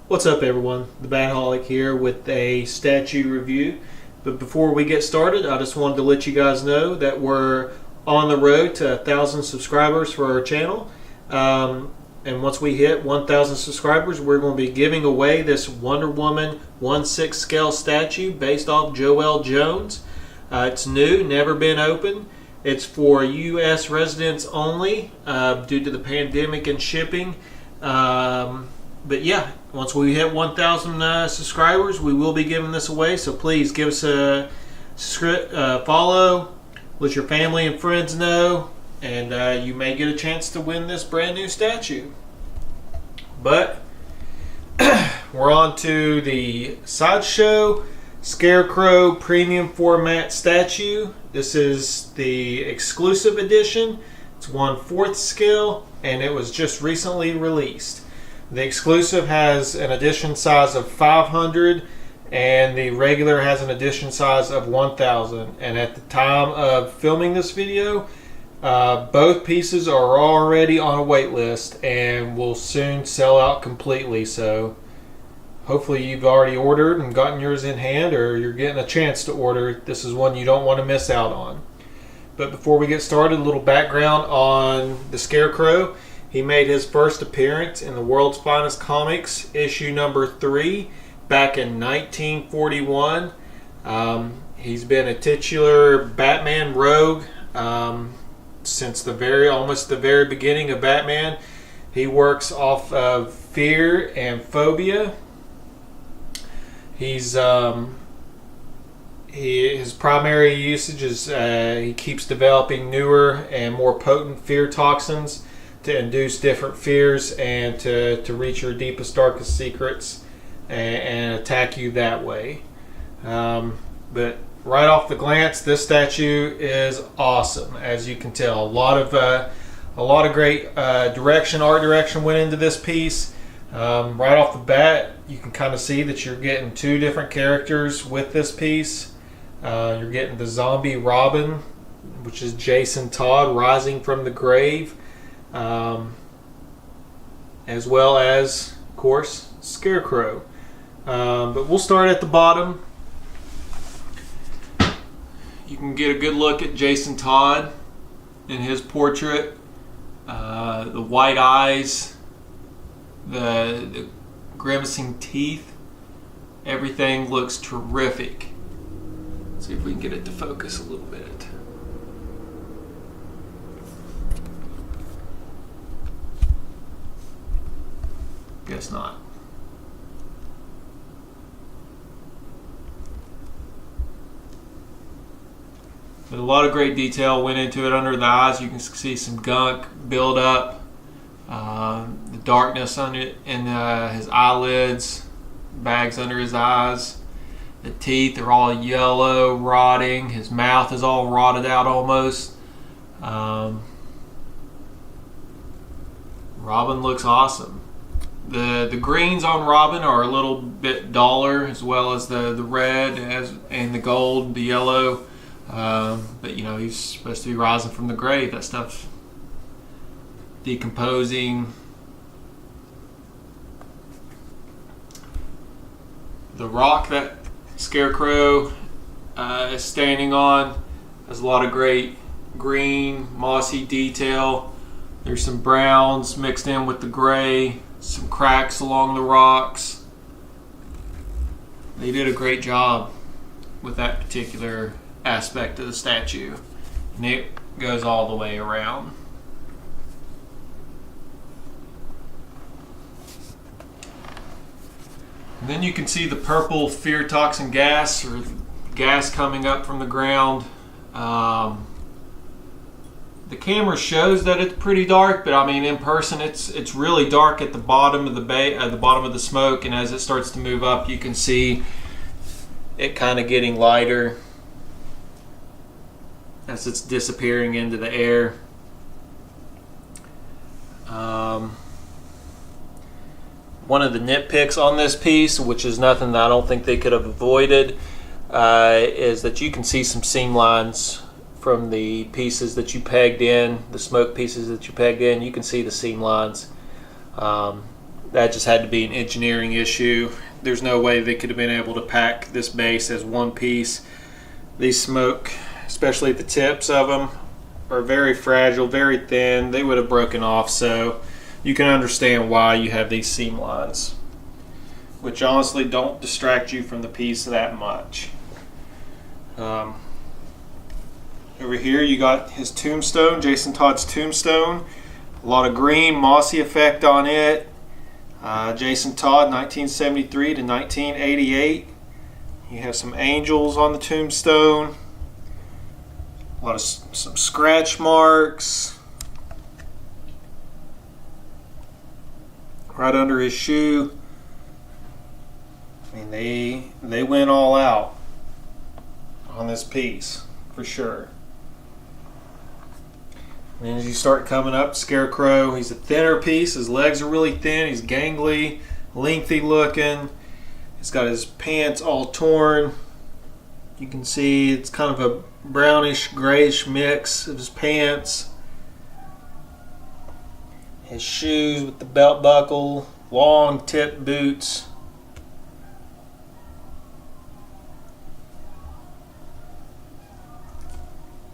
What's up, everyone? The Badholic here with a statue review. But before we get started, I just wanted to let you guys know that we're on the road to 1,000 subscribers for our channel. And once we hit 1,000 subscribers, we're going to be giving away this Wonder Woman 1/6 scale statue based off Joelle Jones. It's new, never been opened. It's for U.S. residents only due to the pandemic and shipping. But yeah, once we hit 1,000 subscribers, we will be giving this away. So please give us a follow, let your family and friends know, and you may get a chance to win this brand new statue. But we're on to the Sideshow Scarecrow premium format statue. This is the exclusive edition. It's 1/4 scale, and it was just recently released. The exclusive has an edition size of 500, and the regular has an edition size of 1,000. And at the time of filming this video, both pieces are already on a wait list and will soon sell out completely. So hopefully you've already ordered and gotten yours in hand, or you're getting a chance to order. This is one you don't want to miss out on. But before we get started, a little background on the Scarecrow. He made his first appearance in the World's Finest Comics, issue number 3, back in 1941. He's been a titular Batman rogue since almost the very beginning of Batman. He works off of fear and phobia. His primary usage is he keeps developing newer and more potent fear toxins to induce different fears and to reach your deepest, darkest secrets and attack you that way. But right off the glance, this statue is awesome, as you can tell. A lot of great art direction went into this piece. Right off the bat, you can kind of see that you're getting two different characters with this piece. You're getting the zombie Robin, which is Jason Todd rising from the grave, as well as, of course, Scarecrow. But we'll start at the bottom. You can get a good look at Jason Todd in his portrait. The white eyes, the grimacing teeth, everything looks terrific. Let's see if we can get it to focus a little bit. Guess not. But a lot of great detail went into it under the eyes. You can see some gunk build up, the darkness under in his eyelids, bags under his eyes. The teeth are all yellow, rotting. His mouth is all rotted out almost. Robin looks awesome. The greens on Robin are a little bit duller, as well as the red and the gold, the yellow. But you know, he's supposed to be rising from the grave. That stuff's decomposing. The rock that Scarecrow is standing on has a lot of great green, mossy detail. There's some browns mixed in with the gray, some cracks along the rocks. They did a great job with that particular aspect of the statue, and it goes all the way around. And then you can see the purple fear toxin gas, or gas coming up from the ground. The camera shows that it's pretty dark, but I mean, in person, it's really dark at the bottom of the bottom of the smoke. And as it starts to move up, you can see it kind of getting lighter as it's disappearing into the air. One of the nitpicks on this piece, which is nothing that I don't think they could have avoided, is that you can see some seam lines from the pieces that you pegged in, the smoke pieces that you pegged in. You can see the seam lines. That just had to be an engineering issue. There's no way they could have been able to pack this base as one piece. These smoke, especially at the tips of them, are very fragile, very thin. They would have broken off, so you can understand why you have these seam lines, which honestly don't distract you from the piece that much. Over here you got his tombstone, Jason Todd's tombstone. A lot of green, mossy effect on it. Jason Todd, 1973 to 1988. You have some angels on the tombstone. A lot of some scratch marks right under his shoe. I mean, they went all out on this piece for sure. And as you start coming up, Scarecrow, he's a thinner piece. His legs are really thin. He's gangly, lengthy looking. He's got his pants all torn. You can see it's kind of a brownish, grayish mix of his pants. His shoes with the belt buckle, long tip boots.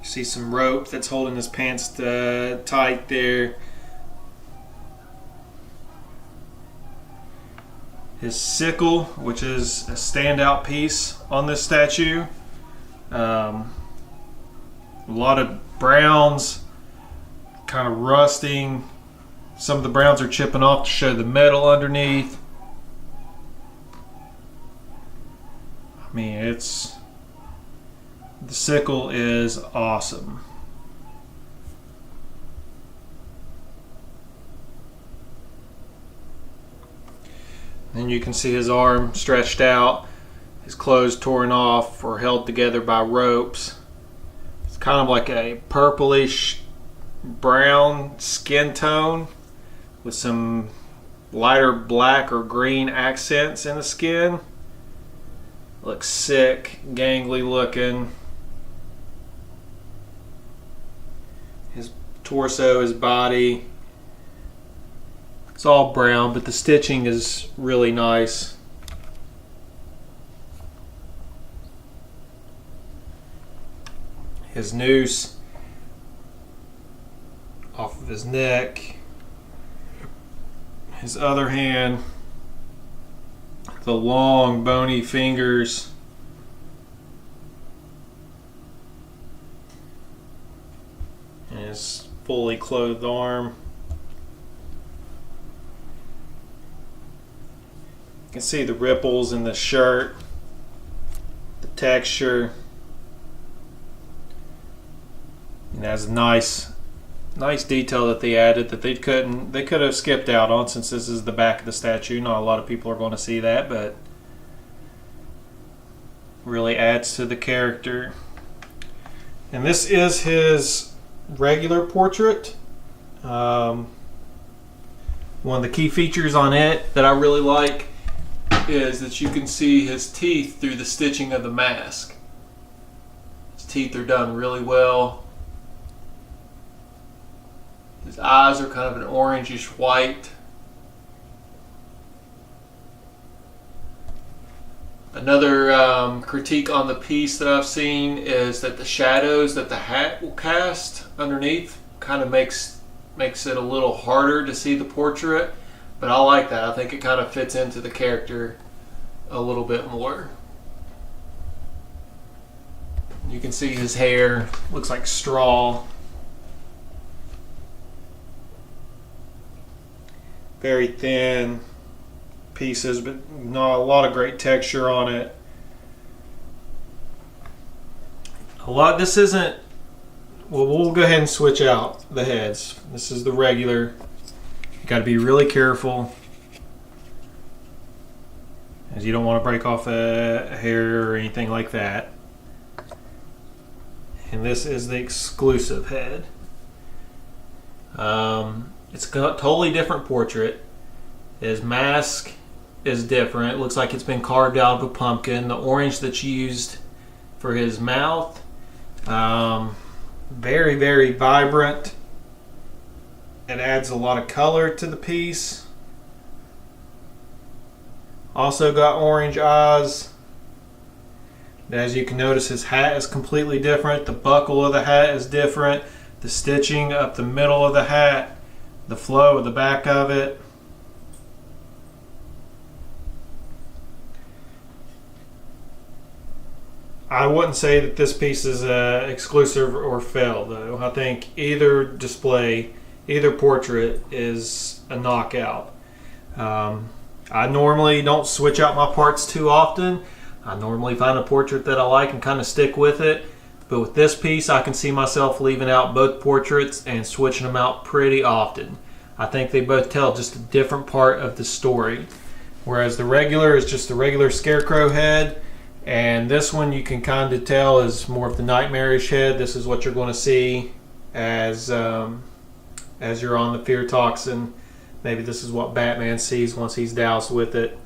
See some rope that's holding his pants tight there. His sickle, which is a standout piece on this statue. A lot of browns, kind of rusting. Some of the browns are chipping off to show the metal underneath. I mean, the sickle is awesome. And you can see his arm stretched out, his clothes torn off or held together by ropes. It's kind of like a purplish brown skin tone with some lighter black or green accents in the skin. Looks sick, gangly looking. His torso, his body, it's all brown, but the stitching is really nice. His noose off of his neck. His other hand, the long bony fingers. And his fully clothed arm. You can see the ripples in the shirt, the texture. And that's nice detail that they added that they could have skipped out on, since this is the back of the statue. Not a lot of people are going to see that, but really adds to the character. And this is his regular portrait. One of the key features on it that I really like is that you can see his teeth through the stitching of the mask. His teeth are done really well. His eyes are kind of an orangish white. Another critique on the piece that I've seen is that the shadows that the hat will cast underneath kind of makes it a little harder to see the portrait, but I like that. I think it kind of fits into the character a little bit more. You can see his hair looks like straw. Very thin pieces, but not a lot of great texture on it. This isn't, well, we'll go ahead and switch out the heads. This is the regular. You got to be really careful, as you don't want to break off a hair or anything like that. And this is the exclusive head. It's a totally different portrait. His mask is different. It looks like it's been carved out of a pumpkin. The orange that's used for his mouth, very, very vibrant. It adds a lot of color to the piece. Also got orange eyes. As you can notice, his hat is completely different. The buckle of the hat is different. The stitching up the middle of the hat, the flow of the back of it. I wouldn't say that this piece is exclusive or fail, though. I think either display, either portrait is a knockout. I normally don't switch out my parts too often. I normally find a portrait that I like and kind of stick with it. But with this piece, I can see myself leaving out both portraits and switching them out pretty often. I think they both tell just a different part of the story. Whereas the regular is just the regular Scarecrow head, and this one you can kind of tell is more of the nightmarish head. This is what you're going to see as you're on the fear toxin. Maybe this is what Batman sees once he's doused with it.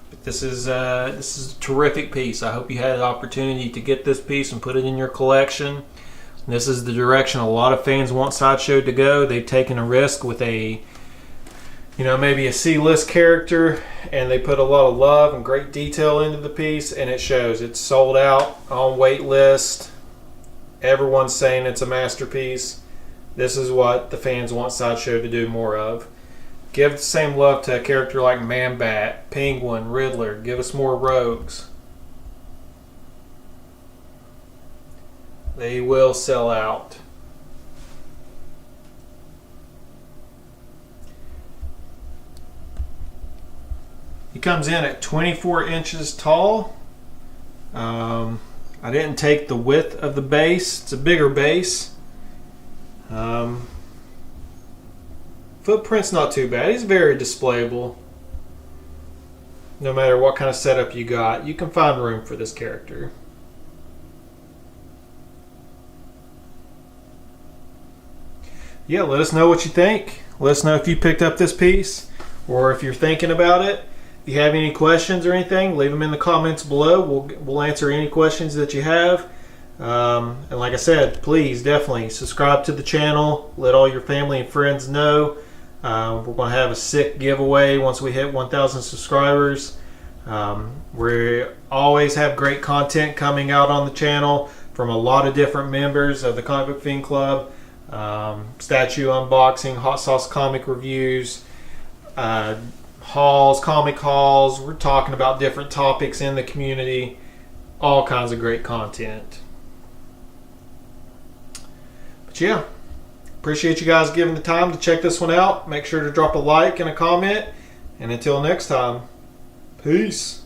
But this is a terrific piece. I hope you had an opportunity to get this piece and put it in your collection. This is the direction a lot of fans want Sideshow to go. They've taken a risk with a, maybe a C-list character, and they put a lot of love and great detail into the piece, and it shows. It's sold out on wait list. Everyone's saying it's a masterpiece. This is what the fans want Sideshow to do more of. Give the same love to a character like Man-Bat, Penguin, Riddler. Give us more rogues. They will sell out. He comes in at 24 inches tall. I didn't take the width of the base. It's a bigger base. Footprint's not too bad. He's very displayable. No matter what kind of setup you got, you can find room for this character. Yeah, let us know what you think. Let us know if you picked up this piece or if you're thinking about it. If you have any questions or anything, leave them in the comments below. We'll answer any questions that you have. And like I said, please definitely subscribe to the channel. Let all your family and friends know. We're going to have a sick giveaway once we hit 1,000 subscribers. We always have great content coming out on the channel from a lot of different members of the Comic Book Fiend Club. Statue unboxing, hot sauce comic reviews, hauls, comic hauls. We're talking about different topics in the community, all kinds of great content. But yeah, appreciate you guys giving the time to check this one out. Make sure to drop a like and a comment, and until next time, peace.